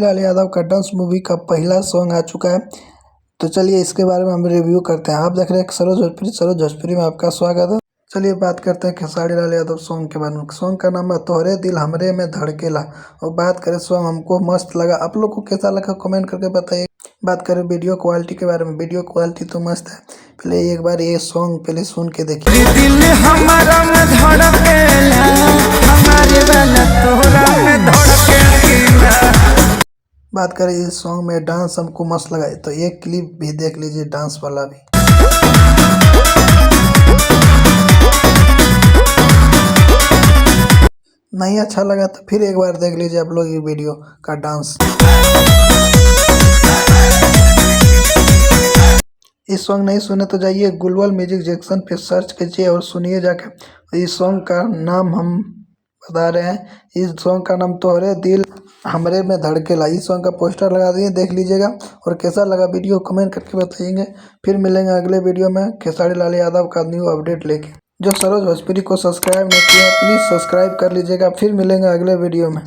लाल यादव का dance movie का पहला सॉन्ग आ चुका है। तो चलिए इसके बारे में हम रिव्यू करते हैं। आप देख रहे हैं सरोज भोजपुरी। सरोज भोजपुरी में आपका स्वागत है। चलिए बात करते हैं खेसारी लाल यादव सॉन्ग के बारे में। सॉन्ग का नाम है तोहरे दिल हमरे में धड़केला। और बात करें सॉन्ग हमको मस्त लगा। आप लोग को कैसा लगा कमेंट करके बताइए। बात करें वीडियो क्वालिटी के बारे में, वीडियो क्वालिटी तो मस्त है। पहले एक बार ये सॉन्ग पहले सुन के देखिए। दिल हमारा में धड़केला, हमारे वाला तोहरा में धड़केला। बात करें इस सॉन्ग में डांस हमको मस्त लगा, तो एक क्लिप भी देख लीजिए डांस वाला भी। नहीं अच्छा लगा तो फिर एक बार देख लीजिए आप लोग ये वीडियो का डांस। इस सॉन्ग नहीं सुने तो जाइए गूगल म्यूजिक जंक्शन पे सर्च कीजिए और सुनिए जाकर। इस सॉन्ग का नाम हम बता रहे हैं। इस सॉन्ग का नाम तोहरे दिल हमरे में धड़केला। इस सॉन्ग का पोस्टर लगा दिए, देख लीजिएगा। और कैसा लगा वीडियो कमेंट करके बताइएगा। फिर मिलेंगे अगले वीडियो में खेसारी लाल यादव का न्यू अपडेट लेके। जो सरोज भोजपुरी को सब्सक्राइब नहीं किया है प्लीज़ सब्सक्राइब कर लीजिएगा। फिर मिलेंगे अगले वीडियो में।